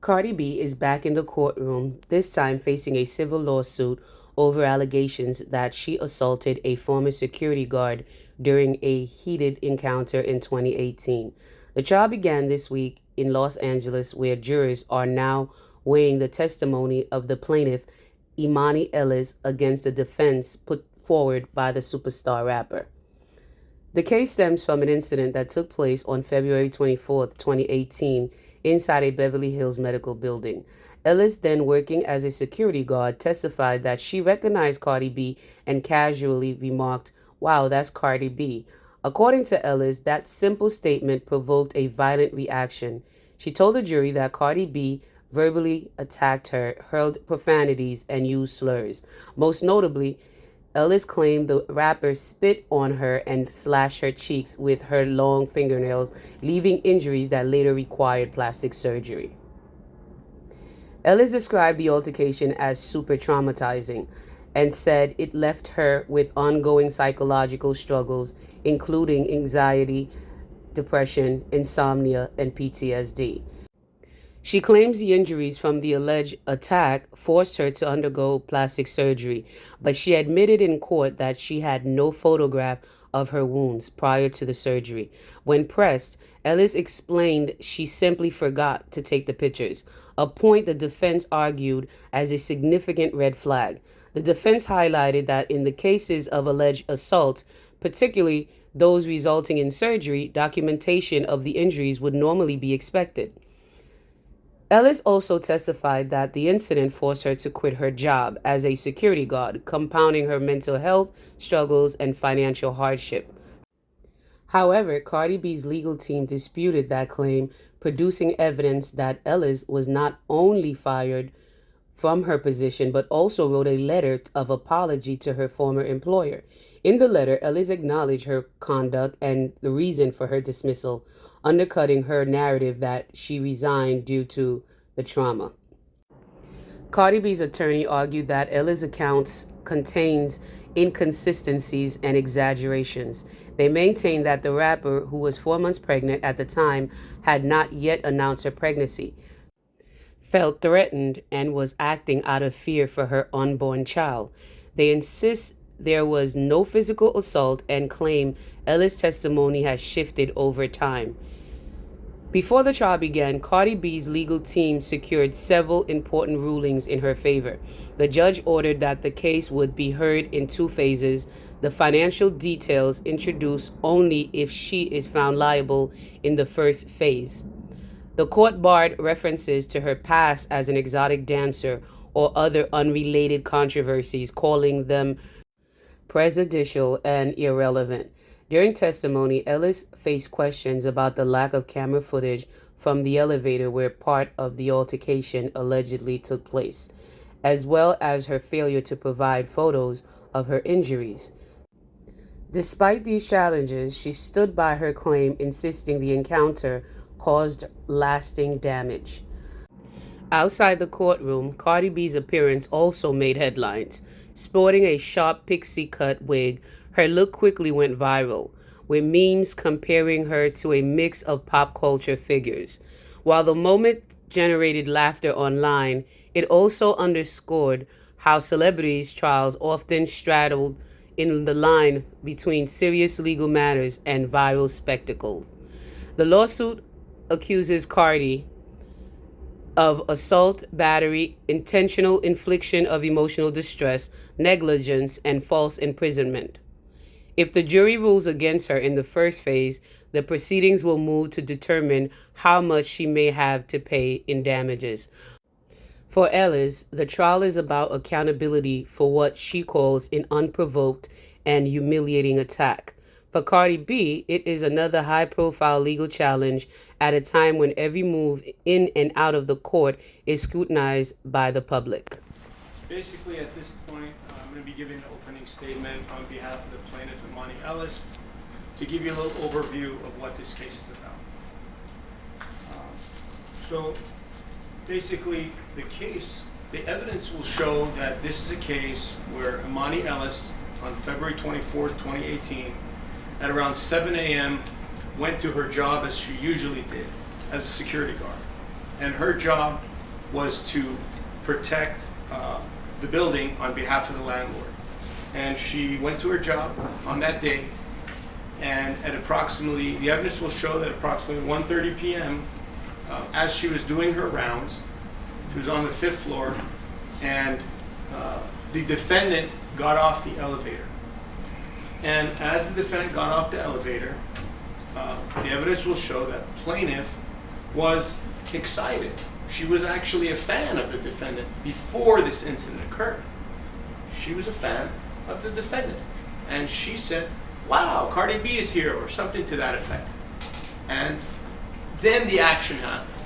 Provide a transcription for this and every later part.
Cardi B is back in the courtroom, this time facing a civil lawsuit over allegations that she assaulted a former security guard during a heated encounter in 2018. The trial began this week in Los Angeles, where jurors are now weighing the testimony of the plaintiff, Emani Ellis, against the defense put forward by the superstar rapper. The case stems from an incident that took place on February 24, 2018, inside a Beverly Hills medical building. Ellis, then working as a security guard, testified that she recognized Cardi B and casually remarked, "Wow, that's Cardi B." According to Ellis, that simple statement provoked a violent reaction. She told the jury that Cardi B verbally attacked her, hurled profanities, and used slurs. Most notably, Ellis claimed the rapper spit on her and slashed her cheeks with her long fingernails, leaving injuries that later required plastic surgery. Ellis described the altercation as super traumatizing and said it left her with ongoing psychological struggles, including anxiety, depression, insomnia, and PTSD. She claims the injuries from the alleged attack forced her to undergo plastic surgery, but she admitted in court that she had no photograph of her wounds prior to the surgery. When pressed, Ellis explained she simply forgot to take the pictures, a point the defense argued as a significant red flag. The defense highlighted that in the cases of alleged assault, particularly those resulting in surgery, documentation of the injuries would normally be expected. Ellis also testified that the incident forced her to quit her job as a security guard, compounding her mental health struggles and financial hardship. However, Cardi B's legal team disputed that claim, producing evidence that Ellis was not only fired from her position, but also wrote a letter of apology to her former employer. In the letter, Ellis acknowledged her conduct and the reason for her dismissal, undercutting her narrative that she resigned due to the trauma. Cardi B's attorney argued that Ellis' accounts contains inconsistencies and exaggerations. They maintained that the rapper, who was 4 months pregnant at the time, had not yet announced her pregnancy, felt threatened, and was acting out of fear for her unborn child. They insist there was no physical assault and claim Ellis' testimony has shifted over time. Before the trial began, Cardi B's legal team secured several important rulings in her favor. The judge ordered that the case would be heard in two phases, the financial details introduced only if she is found liable in the first phase. The court barred references to her past as an exotic dancer or other unrelated controversies, calling them prejudicial and irrelevant. During testimony, Ellis faced questions about the lack of camera footage from the elevator where part of the altercation allegedly took place, as well as her failure to provide photos of her injuries. Despite these challenges, she stood by her claim, insisting the encounter caused lasting damage. Outside the courtroom, Cardi B's appearance also made headlines. Sporting a sharp pixie cut wig, her look quickly went viral, with memes comparing her to a mix of pop culture figures. While the moment generated laughter online, it also underscored how celebrities' trials often straddled in the line between serious legal matters and viral spectacles. The lawsuit accuses Cardi of assault, battery, intentional infliction of emotional distress, negligence, and false imprisonment. If the jury rules against her in the first phase, the proceedings will move to determine how much she may have to pay in damages. For Ellis, the trial is about accountability for what she calls an unprovoked and humiliating attack. For Cardi B, it is another high-profile legal challenge at a time when every move in and out of the court is scrutinized by the public. Basically, at this point, I'm going to be giving an opening statement on behalf of the plaintiff, Emani Ellis, to give you a little overview of what this case is about. So basically, the evidence will show that this is a case where Emani Ellis, on February 24th, 2018, at around 7 a.m., went to her job as she usually did, as a security guard. And her job was to protect the building on behalf of the landlord. And she went to her job on that day, and at approximately, the evidence will show that approximately 1:30 p.m., as she was doing her rounds, she was on the 5th floor, and the defendant got off the elevator. And as the defendant got off the elevator, the evidence will show that plaintiff was excited. She was actually a fan of the defendant before this incident occurred. She was a fan of the defendant. And she said, "Wow, Cardi B is here," or something to that effect. And then the action happened.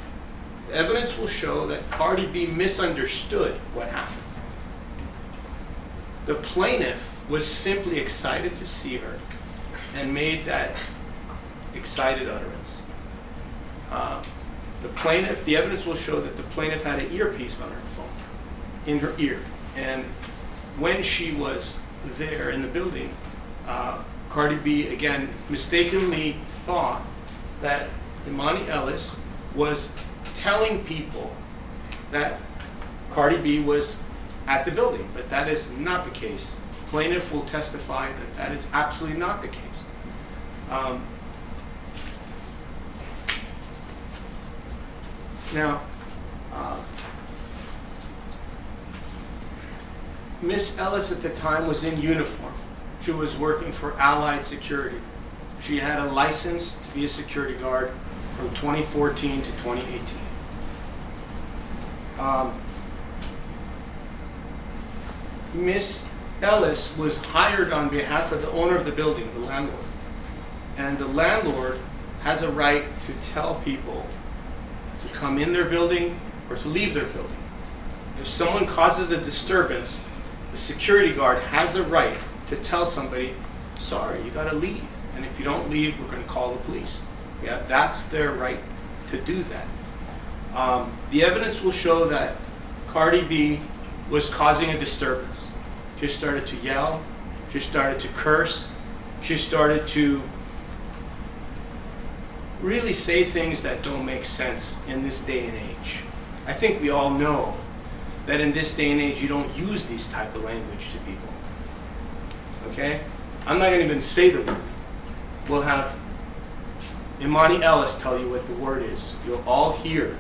The evidence will show that Cardi B misunderstood what happened. The plaintiff was simply excited to see her and made that excited utterance. The evidence will show that the plaintiff had an earpiece on her phone, in her ear. And when she was there in the building, Cardi B, again, mistakenly thought that Emani Ellis was telling people that Cardi B was at the building, but that is not the case. Plaintiff will testify that that is absolutely not the case. Now, Miss Ellis at the time was in uniform. She was working for Allied Security. She had a license to be a security guard from 2014 to 2018. Miss Ellis was hired on behalf of the owner of the building, the landlord. And the landlord has a right to tell people to come in their building or to leave their building. If someone causes a disturbance, the security guard has the right to tell somebody, "Sorry, you gotta leave. And if you don't leave, we're gonna call the police." Yeah, that's their right to do that. The evidence will show that Cardi B was causing a disturbance. She started to yell, she started to curse, she started to really say things that don't make sense in this day and age. I think we all know that in this day and age you don't use these type of language to people. Okay? I'm not gonna even say the word. We'll have Emani Ellis tell you what the word is. You'll all hear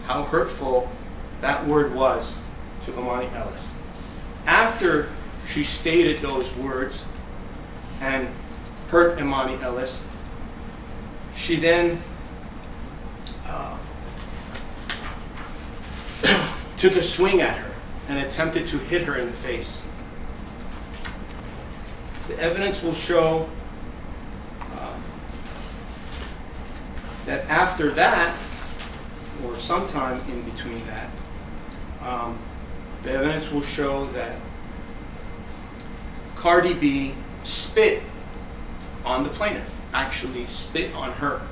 how hurtful that word was to Emani Ellis. After she stated those words and hurt Emani Ellis, she then took a swing at her and attempted to hit her in the face. The evidence will show that after that, or sometime in between that, the evidence will show that Cardi B spit on the plaintiff, actually spit on her.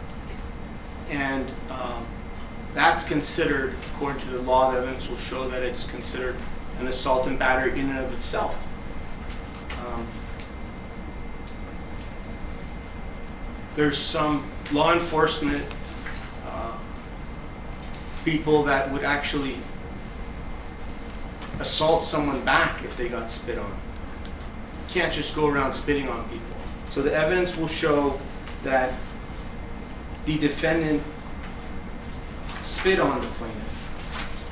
And that's considered, according to the law, the evidence will show that it's considered an assault and battery in and of itself. There's some law enforcement people that would actually assault someone back if they got spit on. You can't just go around spitting on people. So the evidence will show that the defendant spit on the plaintiff.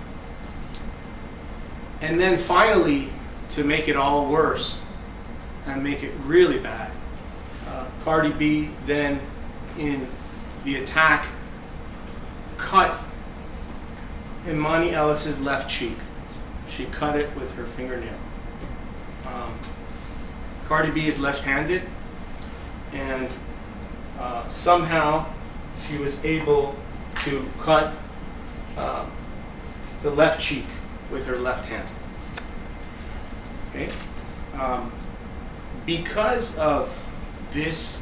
And then finally, to make it all worse and make it really bad, Cardi B then, in the attack, cut Emani Ellis's left cheek. She cut it with her fingernail. Cardi B is left-handed, and somehow she was able to cut the left cheek with her left hand. Okay? Because of this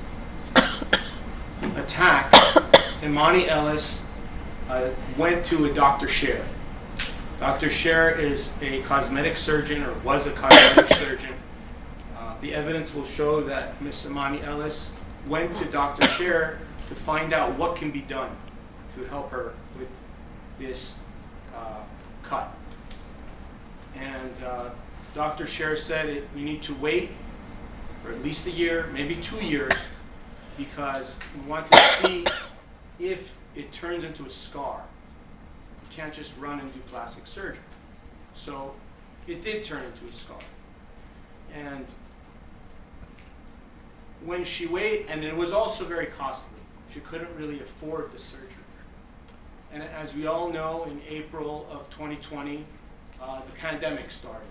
attack, Emani Ellis went to a Dr. Scher. Dr. Scher is a cosmetic surgeon, or was a cosmetic surgeon. The evidence will show that Miss Emani Ellis went to Dr. Scher to find out what can be done to help her with this cut. And Dr. Scher said we need to wait for at least a year, maybe 2 years, because we want to see if it turns into a scar. You can't just run and do plastic surgery. So it did turn into a scar. And when she weighed, and it was also very costly. She couldn't really afford the surgery. And as we all know, in April of 2020, the pandemic started.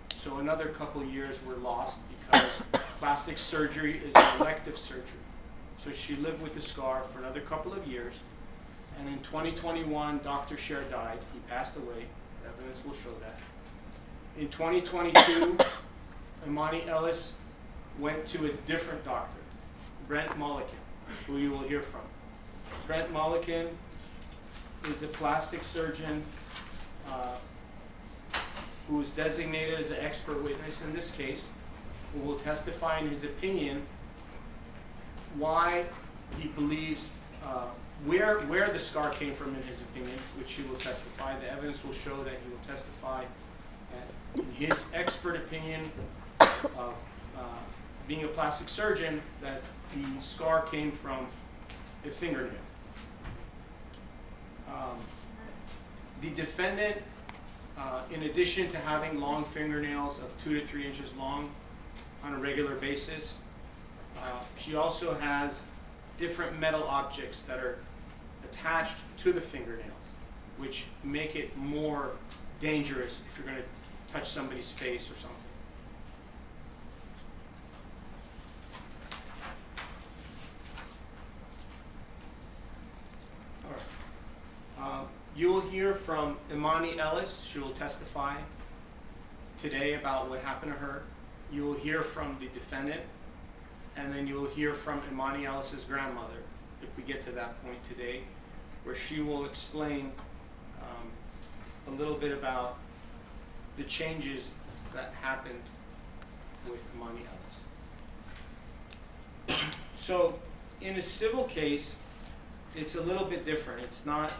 So another couple of years were lost because plastic surgery is an elective surgery. So she lived with the scar for another couple of years. And in 2021, Dr. Scher died. He passed away. Evidence will show that. In 2022, Emani Ellis went to a different doctor, Brent Mulliken, who you will hear from. Brent Mulliken is a plastic surgeon who is designated as an expert witness in this case, who will testify in his opinion why he believes where the scar came from in his opinion, which he will testify. The evidence will show that he will testify in his expert opinion of being a plastic surgeon, that the scar came from a fingernail. The defendant, in addition to having long fingernails of 2 to 3 inches long on a regular basis, she also has different metal objects that are attached to the fingernails, which make it more dangerous if you're going to touch somebody's face or something. All right. You will hear from Emani Ellis. She will testify today about what happened to her. You will hear from the defendant, and then you will hear from Emani Ellis's grandmother, if we get to that point today, where she will explain a little bit about the changes that happened with Emani Ellis. So in a civil case, it's a little bit different. It's not,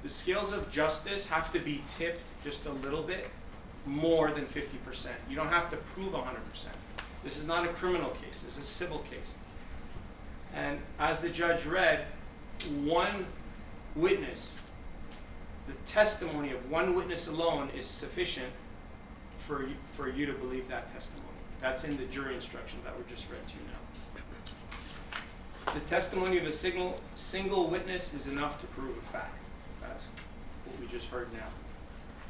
the scales of justice have to be tipped just a little bit more than 50%. You don't have to prove 100%. This is not a criminal case, this is a civil case. And as the judge read, one witness, the testimony of one witness alone is sufficient for you to believe that testimony. That's in the jury instructions that were just read to you now. The testimony of a single witness is enough to prove a fact. That's what we just heard now.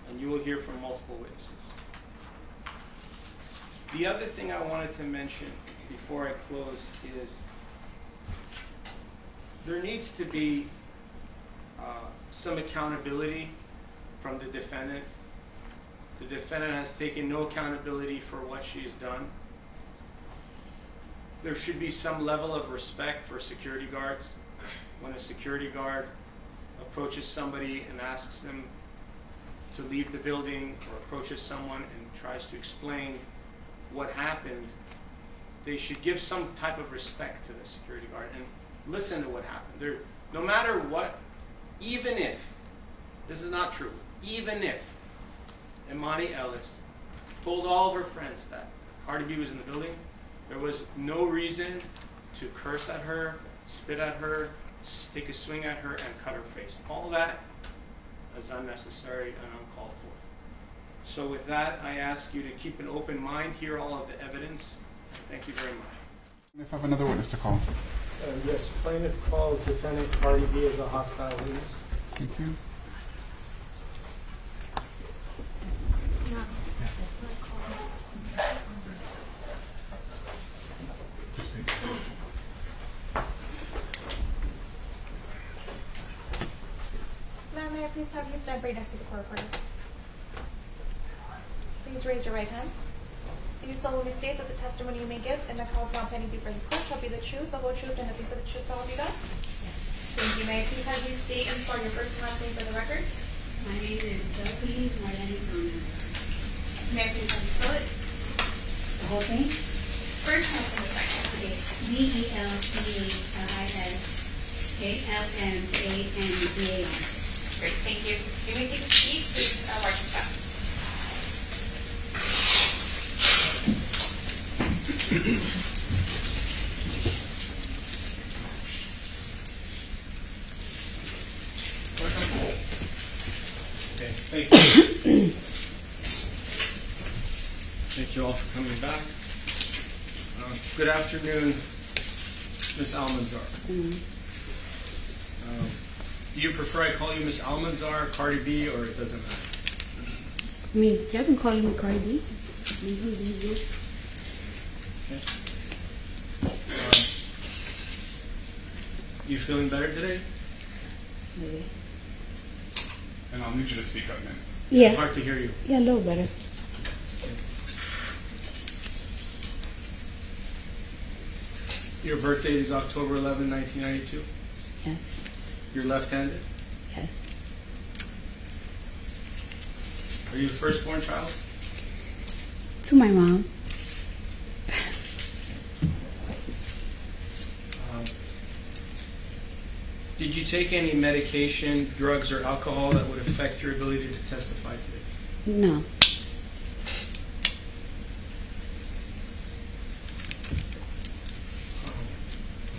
And you will hear from multiple witnesses. The other thing I wanted to mention before I close is there needs to be some accountability from the defendant. The defendant has taken no accountability for what she has done. There should be some level of respect for security guards. When a security guard approaches somebody and asks them to leave the building, or approaches someone and tries to explain what happened, they should give some type of respect to the security guard and listen to what happened. No matter what, even if, this is not true, even if Emani Ellis told all her friends that Cardi B was in the building, there was no reason to curse at her, spit at her, take a swing at her, and cut her face. All that is unnecessary and uncalled for. So with that, I ask you to keep an open mind, hear all of the evidence. Thank you very much. If I have another witness to call. Yes, plaintiff calls defendant Cardi B as a hostile witness. Thank you. Ma'am, may I please have you stand right next to the court reporter? Please raise your right hand. Do you solemnly state that the testimony you may give in the cause now pending before this court shall be the truth, the whole truth, and nothing but the truth, so help you God? Thank you. May I please have you state and spell your first and last name for the record? My name is Beverly Hills. May I please have you spell it? The whole thing? First name and the second. Okay. VELCALISKLMANZA. Great, thank you. You may take a seat, please watch your step. Okay, thank you. Thank you all for coming back. Good afternoon, Ms. Almanzar. Do you prefer I call you Ms. Almanzar, Cardi B, or it doesn't matter? I mean, y'all can call me Cardi B. Easy. Okay. You feeling better today? Maybe. And I'll need you to speak up, man. Yeah. Hard to hear you. Yeah, a little better. Your birthday is October 11, 1992. Yes. You're left-handed. Yes. Are you the firstborn child? To my mom. Did you take any medication, drugs, or alcohol that would affect your ability to testify today? No.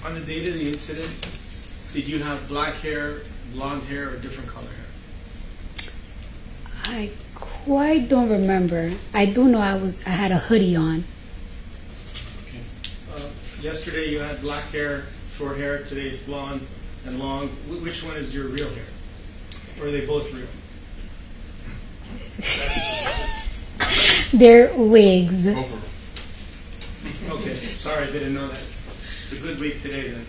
On the date of the incident, did you have black hair, blonde hair, or different color hair? I quite don't remember. I do know I had a hoodie on. Okay. Yesterday you had black hair, short hair. Today it's blonde and long. Which one is your real hair? Or are they both real? They're wigs. Over. Okay. Sorry, I didn't know that. It's a good week today then.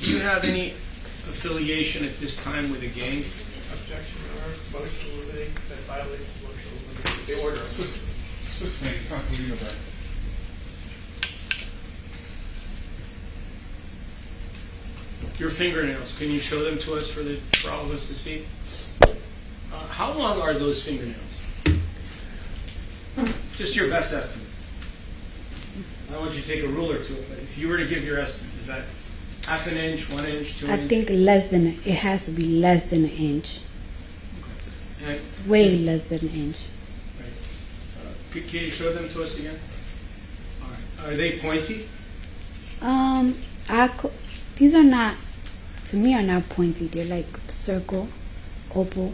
Do you have any affiliation at this time with a gang? Objection, Your Honor. Motion limiting that violates the motion limiting the order. Sustain, Consolino back. Your fingernails, can you show them to us for all of us to see? How long are those fingernails? Just your best estimate. I don't want you to take a ruler to it, but if you were to give your estimate, is that half an inch, 1 inch, 2 I inch? think it has to be less than an inch. And, Way less than an inch. right. Can you show them to us again? All right. Are they pointy? These are not, to me, are not pointy. They're like circle, oval,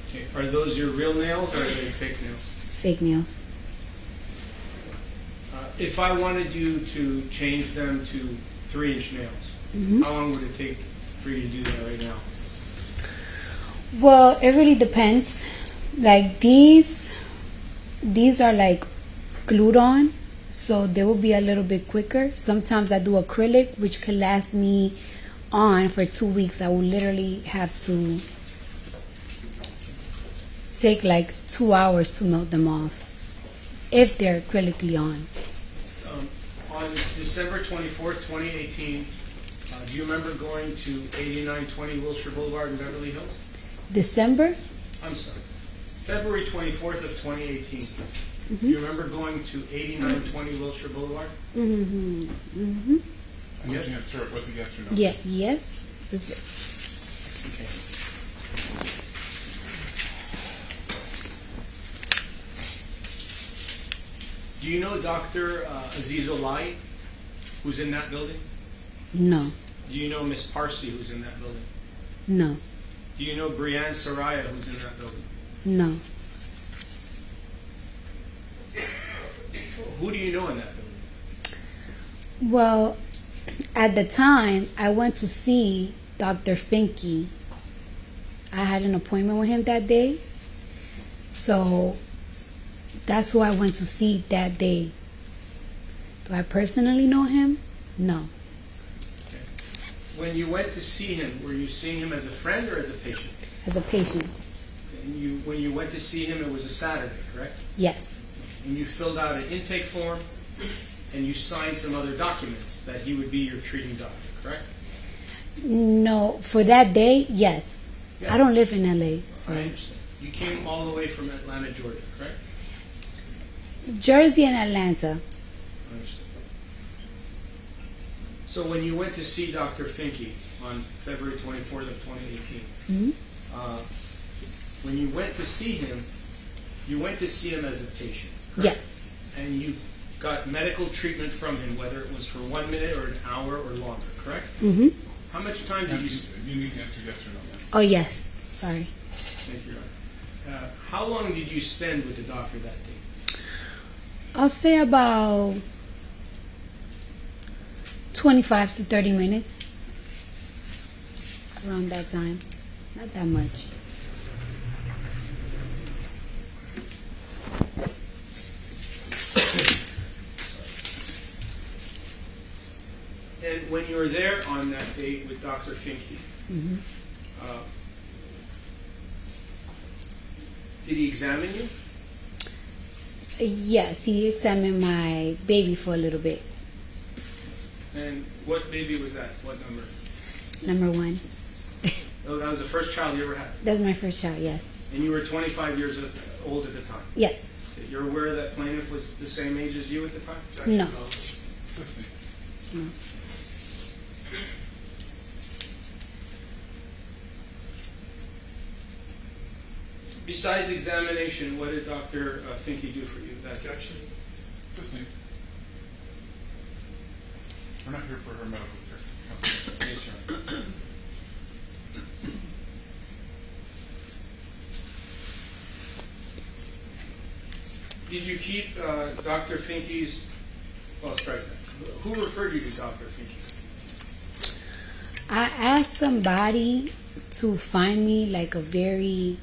Okay. Are those your real nails or are they fake nails? fake nails. If I wanted you to change them to 3-inch nails, Mhm. how long would it take for you to do that right now? Well, it really depends. Like these are like glued on, so they will be a little bit quicker. Sometimes I do acrylic, which could last me on for 2 weeks. I will literally have to take like 2 hours to melt them off if they're acrylically on. On December 24th, 2018, do you remember going to 8920 Wilshire Boulevard in Beverly Hills? December? I'm sorry. February 24th of 2018. Mm-hmm. Do you remember going to 8920 Wilshire Boulevard? Mm-hmm. Mm-hmm. I'm looking at sir, what's a yes or no? Yeah. Yes. Okay. Do you know Dr. Aziz Olai, who's in that building? No. Do you know Miss Parsi, who's in that building? No. Do you know Brianne Soraya, who's in that building? No. Who do you know in that building? Well, at the time, I went to see Dr. Finke. I had an appointment with him that day. So that's who I went to see that day. Do I personally know him? No. Okay. When you went to see him, were you seeing him as a friend or as a patient? As a patient. And when you went to see him, it was a Saturday, correct? Yes. And you filled out an intake form, and you signed some other documents that he would be your treating doctor, correct? No. For that day, yes. Yeah. I don't live in LA. So. I understand. You came all the way from Atlanta, Georgia, correct? Jersey and Atlanta. Understood. So when you went to see Dr. Finke on February 24th of 2018, Mhm. when you went to see him as a patient, correct? Yes. And you got medical treatment from him, whether it was for 1 minute or an hour or longer, correct? Mm-hmm. How much time Now, did you you need to answer yes or no, ma'am. Oh, yes. Sorry. Thank you, Your Honor. How long did you spend with the doctor that day? I'll say about 25 to 30 minutes. Around that time. Not that much. And when you were there on that date with Dr. Finke, Mhm. Did he examine you? Yes, he examined my baby for a little bit. And what baby was that? What number? Number 1. Oh, that was the first child you ever had. That's my first child, yes. And you were 25 years old at the time. Yes. You're aware that plaintiff was the same age as you at the time? No. Assist me. No. Besides examination, what did Dr. Finke do for you that day? Objection. Assist me. We're not here for her medical care. Yes, Your Honor. Did you keep Dr. Finke's, well, strike that. Who referred you to Dr. Finke? I asked somebody to find me like a very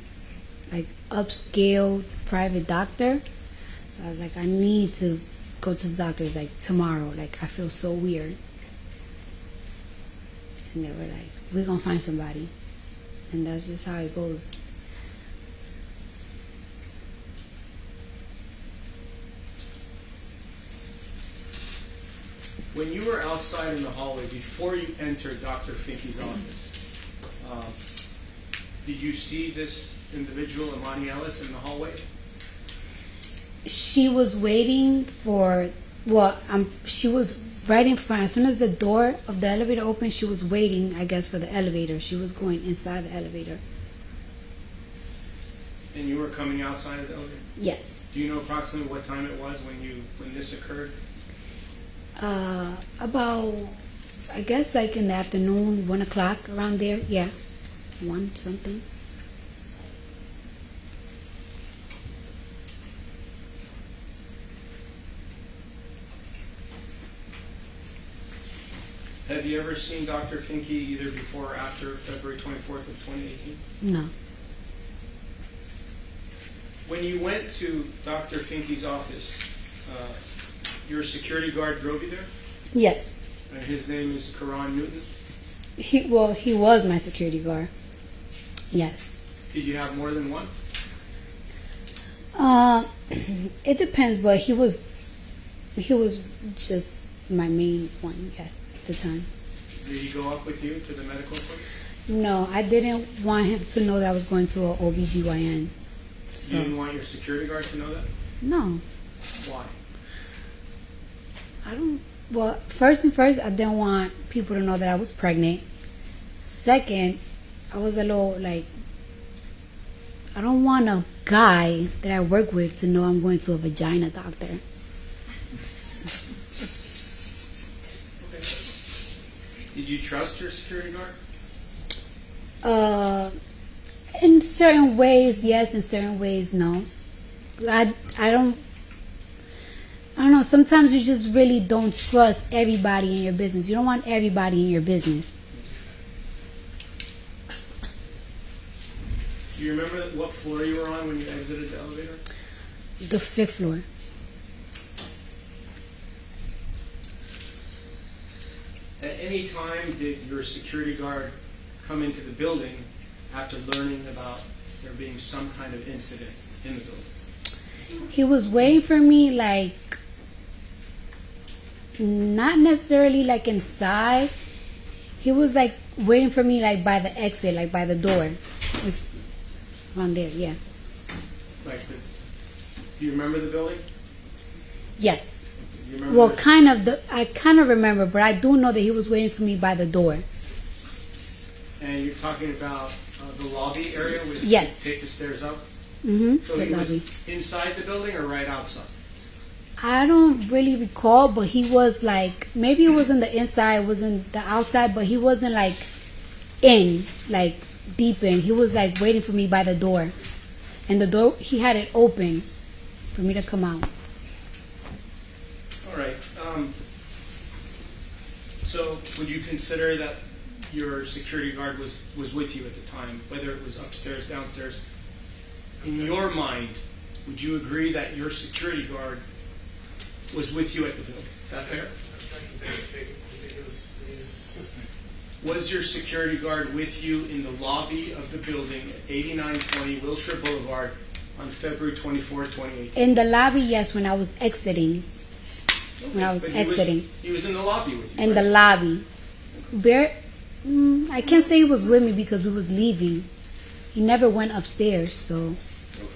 upscale private doctor. So I was like, I need to go to the doctor's like tomorrow. Like I feel so weird. And they were like, we're gonna find somebody. And that's just how it goes. When you were outside in the hallway before you entered Dr. Finke's office, did you see this individual, Emani Ellis, in the hallway? She was waiting for, she was right in front. As soon as the door of the elevator opened, she was waiting, I guess, for the elevator. She was going inside the elevator. And you were coming outside of the elevator? Yes. Do you know approximately what time it was when this occurred? About, I guess, like in the afternoon, 1 o'clock, around there. Yeah, 1 something. Have you ever seen Dr. Finke either before or after February 24th of 2018? No. When you went to Dr. Finke's office, your security guard drove you there? Yes. And his name is Karan Newton? He was my security guard. Yes. Did you have more than one? It depends, but he was just my main one, yes, at the time. Did he go up with you to the medical appointment? No, I didn't want him to know that I was going to a OBGYN. So, You didn't want your security guard to know that? no, Why? I don't. Well, first, I didn't want people to know that I was pregnant. Second, I was a little like, I don't want a guy that I work with to know I'm going to a vagina doctor. Did you trust your security guard? In certain ways, yes. In certain ways, no. I don't know. Sometimes you just really don't trust everybody in your business. You don't want everybody in your business. Do you remember what floor you were on when you exited the elevator? The 5th floor. At any time did your security guard come into the building after learning about there being some kind of incident in the building? He was waiting for me, like, not necessarily like inside. He was like waiting for me like by the exit, like by the door. Around there, yeah. Do you remember the building? Yes. You remember Well, that? I kind of remember, but I do know that he was waiting for me by the door. And you're talking about the lobby area where you Yes. take the stairs up? Mm-hmm. So The he lobby. was inside the building or right outside? I don't really recall, but he was like, maybe it wasn't the inside, it wasn't the outside, but he wasn't like in, like deep in. He was like waiting for me by the door. And the door, he had it open for me to come out. All right. So would you consider that your security guard was with you at the time, whether it was upstairs, downstairs? In your mind, would you agree that your security guard was with you at the building? Is that fair? Assisting. Was your security guard with you in the lobby of the building at 8920 Wilshire Boulevard on February 24, 2018? In the lobby, yes, when I was exiting. When I was But exiting. He was in the lobby with you, In right? the lobby. I can't say he was with me because we was leaving. He never went upstairs, so. Okay.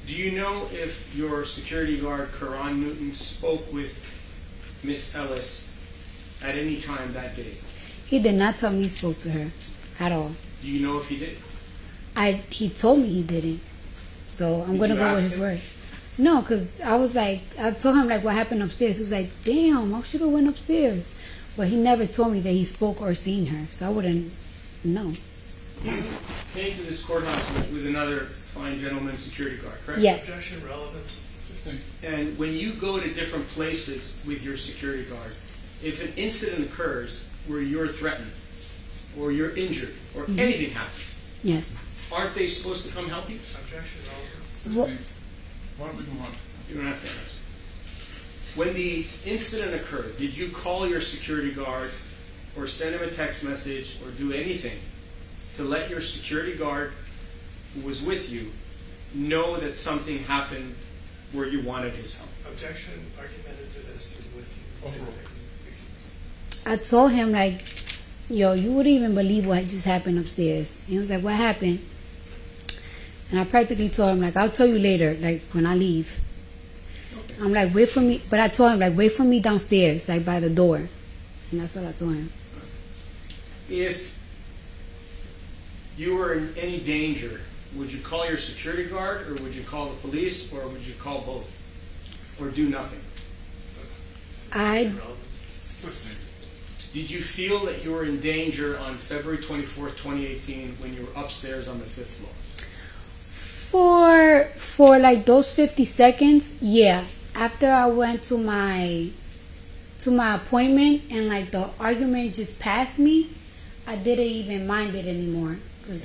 Do you know if your security guard, Karan Newton, spoke with Miss Ellis at any time that day? He did not tell me he spoke to her at all. Do you know if he did? He told me he didn't. So I'm Did going to you go with ask his him? word. No, because I was like, I told him like what happened upstairs. He was like, damn, I should have went upstairs. But he never told me that he spoke or seen her. So I wouldn't know. You came to this courthouse with another fine gentleman security guard, correct? Yes. Objection, relevance. Assisting. And when you go to different places with your security guard, if an incident occurs where you're threatened or you're injured or anything happens, Yes. aren't they supposed to come help you? Objection, relevance. Assisting. Why don't we move on? You don't have to answer. When the incident occurred, did you call your security guard or send him a text message or do anything to let your security guard who was with you know that something happened where you wanted his help? Objection, argumentative as to with you. Overruled. I told him like, yo, you wouldn't even believe what just happened upstairs. And he was like, what happened? And I practically told him like, I'll tell you later, like when I leave. Okay. I'm like, wait for me. But I told him like, wait for me downstairs, like by the door. And that's what I told him. If you were in any danger, would you call your security guard or would you call the police or would you call both? Or do nothing? Relevance. Assisting. Did you feel that you were in danger on February 24th, 2018 when you were upstairs on the 5th floor? For like those 50 seconds, yeah. After I went to my appointment and like the argument just passed me, I didn't even mind it anymore. 'Cause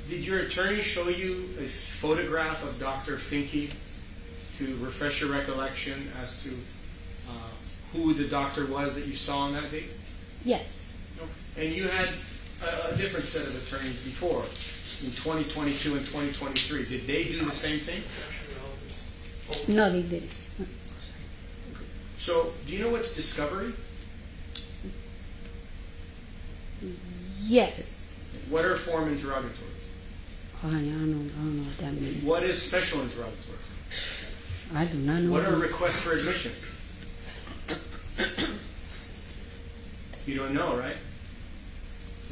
Did your attorney show you a photograph of Dr. Finke to refresh your recollection as to who the doctor was that you saw on that date? yes, And you had a different set of attorneys before, in 2022 and 2023. Did they do the same thing? Objection, relevance. no, they didn't. So, do you know what's discovery? Yes. What are form interrogatories? Oh, honey, I don't know what that means. What is special interrogatory? I do not know. What are requests for admissions? You don't know, right?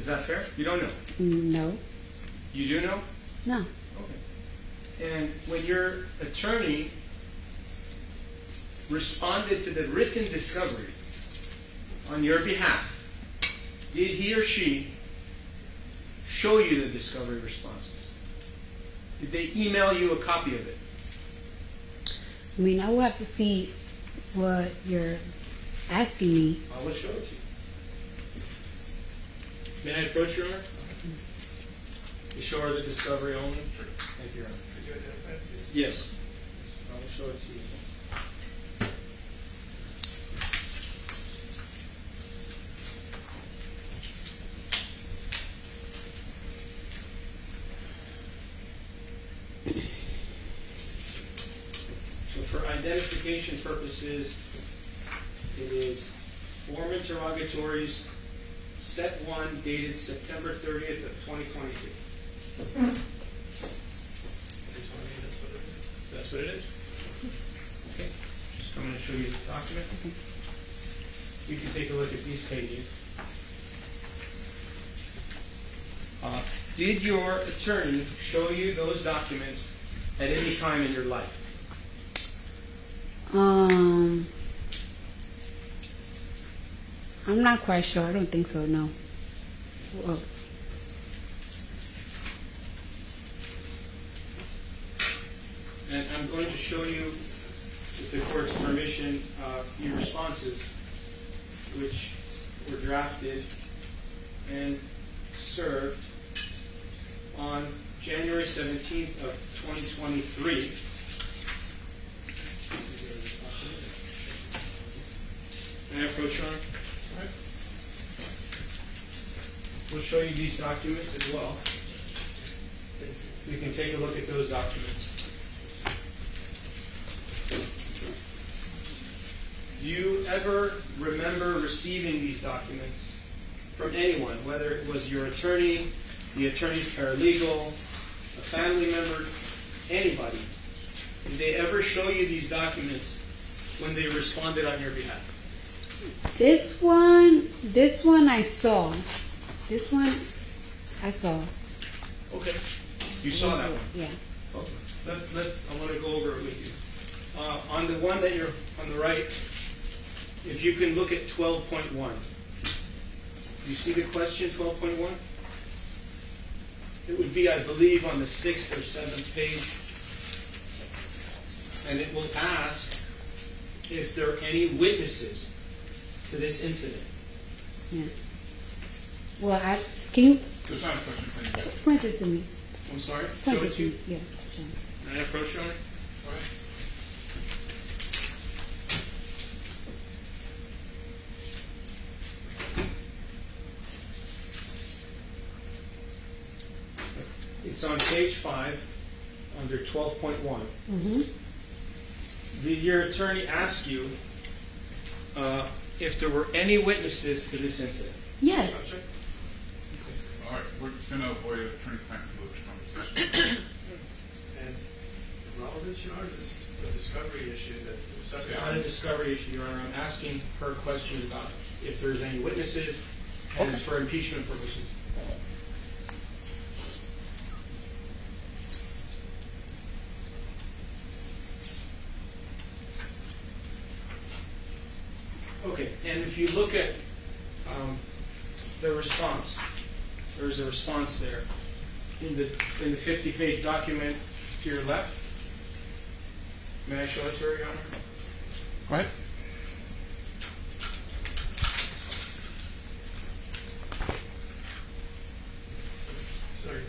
Is that fair? You don't know. No, You do know? no. Okay. And when your attorney responded to the written discovery on your behalf, did he or she show you the discovery responses? Did they email you a copy of it? I mean, I will have to see what you're asking me. I will show it to you. May I approach, Your Honor? You show her the discovery only? Sure. Thank you, Your Honor. Could you identify, please? Yes. I will show it to you. So for identification purposes, it is form interrogatories, set 1, dated September 30th of 2022. That's what it is. That's what it is? Okay. Just I'm going to show you this document. You can take a look at these pages. Did your attorney show you those documents at any time in your life? I'm not quite sure. I don't think so. No. Whoa. And I'm going to show you, with the court's permission, your responses, which were drafted and served on January 17th of 2023. May I approach, Your Honor? All right. We'll show you these documents as well. So you can take a look at those documents. Do you ever remember receiving these documents from anyone, whether it was your attorney, the attorney's paralegal, a family member, anybody? Did they ever show you these documents when they responded on your behalf? This one I saw. This one I saw. Okay. You saw that one? Yeah. Okay. I want to go over it with you. On the one that you're on the right, if you can look at 12.1. You see the question, 12.1? It would be, I believe, on the 6th or 7th page. And it will ask if there are any witnesses to this incident. Yeah. Well, can you There's not a question, please. point it to me? I'm sorry? Point Show it it to to you. me. Yeah. Sure. Can I approach you on it? All right. It's on page 5, under 12.1. Mm-hmm. Did your attorney ask you if there were any witnesses to this incident? Yes. All right, we're going to avoid an attorney-client privilege conversation. And relevance, Your Honor, this is a discovery issue that the subject. Not a discovery issue, Your Honor. I'm asking her questions about if there's any witnesses, and it's for impeachment purposes. Okay, and if you look at the response, there's a response there in the 50-page document to your left. May I show it to her, Your Honor? Go ahead. Sorry,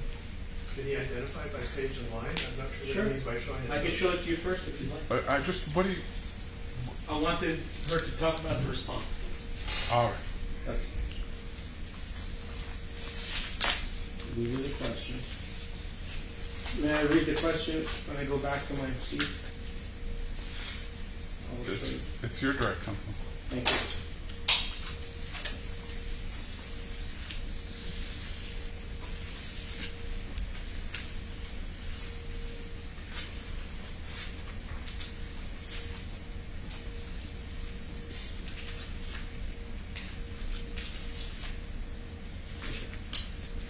can you identify by page and line? I'm not sure Sure. what it means by showing it. I can show it to you first if you'd like. I just, what do you, I wanted her to talk about the response. all right. That's. These are the questions. May I read the question when I go back to my seat? I will show you. It's your direct counsel. Thank you.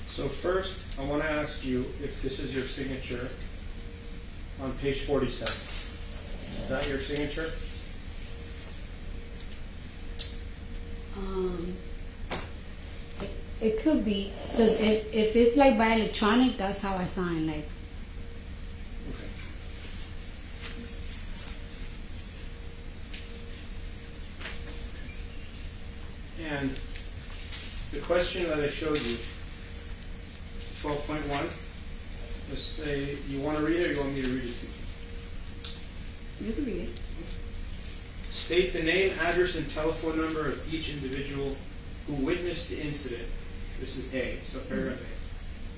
So first, I want to ask you if this is your signature on page 47. Is that your signature? It could be because if it's like by electronic, that's how I sign. Like, Okay. And the question that I showed you, 12.1, let's say you want to read it or you want me to read it to you? you can read it. State the name, address, and telephone number of each individual who witnessed the incident. This is A, subparagraph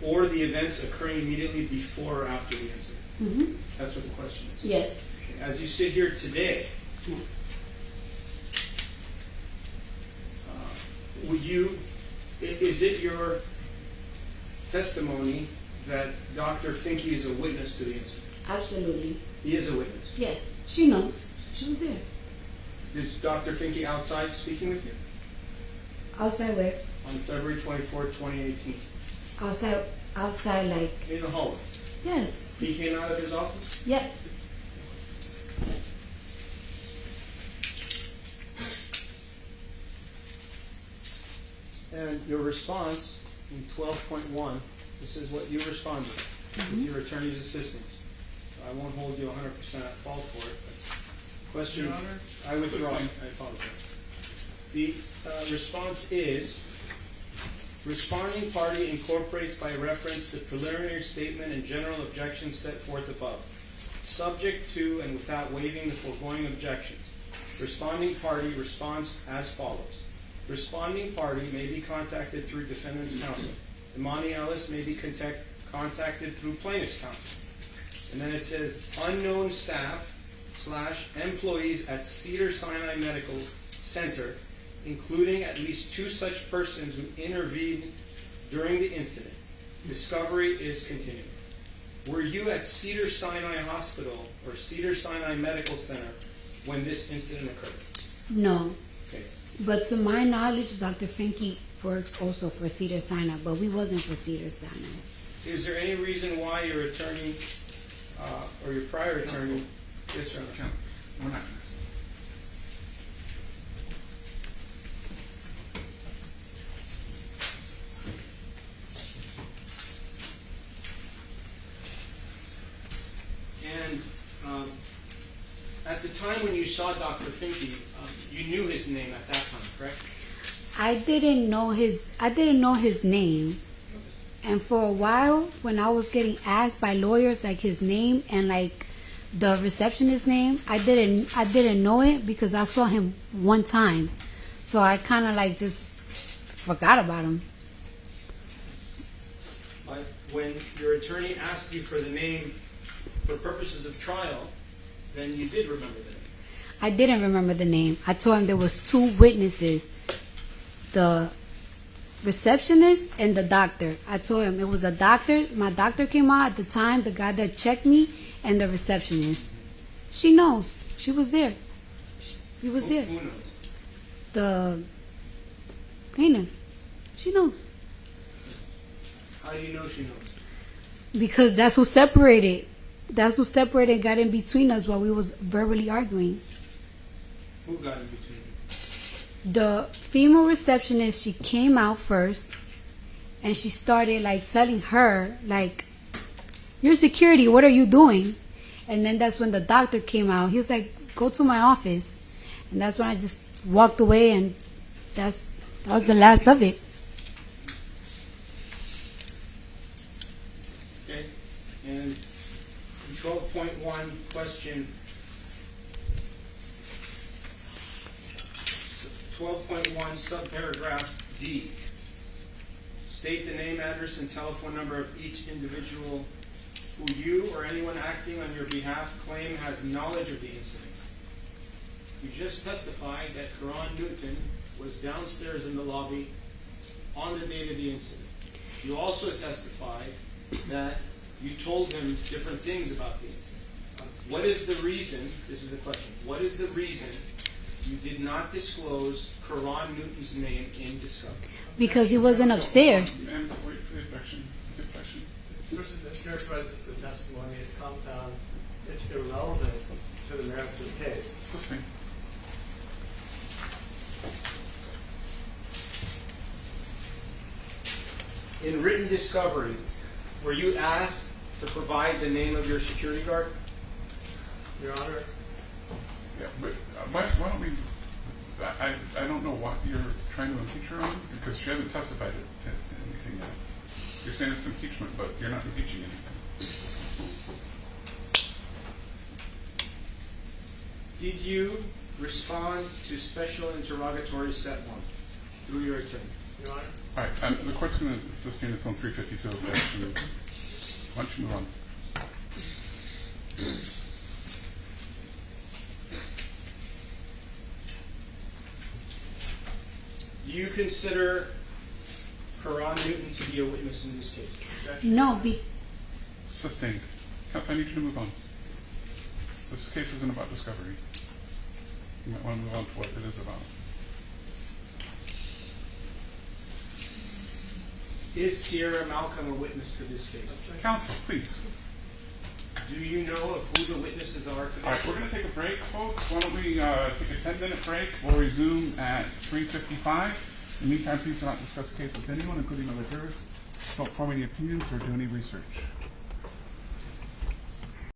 A. Or the events occurring immediately before or after the incident. Mm-hmm. That's what the question is. Yes. As you sit here today, Yeah. would you, is it your testimony that Dr. Finke is a witness to the incident? Absolutely. He is a witness. Yes. She knows. She was there. Is Dr. Finke outside speaking with you? Outside where? On February 24th, 2018. Outside like, In the hallway. yes. He came out of his office? Yes. And your response in 12.1, this is what you responded with your attorney's assistance. I won't hold you 100% at fault for it, but question, Your Honor, I withdraw, assisting. I apologize. The response is, responding party incorporates by reference the preliminary statement and general objections set forth above, subject to and without waiving the foregoing objections. Responding party responds as follows. Responding party may be contacted through defendant's counsel. Emani Ellis may be contacted through plaintiff's counsel. And then it says, unknown staff / employees at Cedars-Sinai Medical Center, including at least 2 such persons who intervened during the incident. Discovery is continuing. Were you at Cedars-Sinai Hospital or Cedars-Sinai Medical Center when this incident occurred? No. Okay. But to my knowledge, Dr. Finke works also for Cedars-Sinai, but we wasn't for Cedars-Sinai. Is there any reason why your attorney or your prior attorney? Yes, Your Honor. Count. We're not gonna. And at the time when you saw Dr. Finke, you knew his name at that time, correct? I didn't know his name. And for a while, when I was getting asked by lawyers like his name and like the receptionist's name, I didn't know it because I saw him one time. So I kind of like just forgot about him. But when your attorney asked you for the name for purposes of trial, then you did remember the name. I didn't remember the name. I told him there was 2 witnesses, the receptionist and the doctor. I told him it was a doctor. My doctor came out at the time, the guy that checked me, and the receptionist. She knows. She was there. He was there. Who knows? The plaintiff. She knows. How do you know she knows? Because that's who separated. That's who separated and got in between us while we was verbally arguing. Who got in between you? The female receptionist, she came out first and she started like telling her like, "You're security, what are you doing?" And then that's when the doctor came out. He was like, "Go to my office." And that's when I just walked away, and that was the last of it. Okay. And 12.1 question. 12.1 subparagraph D. State the name, address, and telephone number of each individual who you or anyone acting on your behalf claim has knowledge of the incident. You just testified that Karan Newton was downstairs in the lobby on the date of the incident. You also testified that you told him different things about the incident. What is the reason, this is the question, what is the reason you did not disclose Karan Newton's name in discovery? Because he wasn't upstairs. And wait for the objection. It's a question. First, it mischaracterizes the testimony, it's compound, it's irrelevant to the merits of the case. It's listening. In written discovery, were you asked to provide the name of your security guard? Your Honor, Yeah, but why don't we? I don't know what you're trying to impeach her on because she hasn't testified to anything yet. You're saying it's impeachment, but you're not impeaching anything. Did you respond to special interrogatory set 1 through your attorney? Your Honor, All right, the court's going to sustain its own 352 objection. Why don't you move on? Do you consider Karan Newton to be a witness in this case? Objection. No, Sustained. Counsel, I need you to move on. This case isn't about discovery. You might want to move on to what it is about. Is Tierra Malcolm a witness to this case? Counsel, please. Do you know of who the witnesses are to this? All right, we're going to take a break, folks. Why don't we take a 10-minute break? We'll resume at 3:55. In the meantime, please do not discuss the case with anyone, including other jurors. Don't form any opinions or do any research.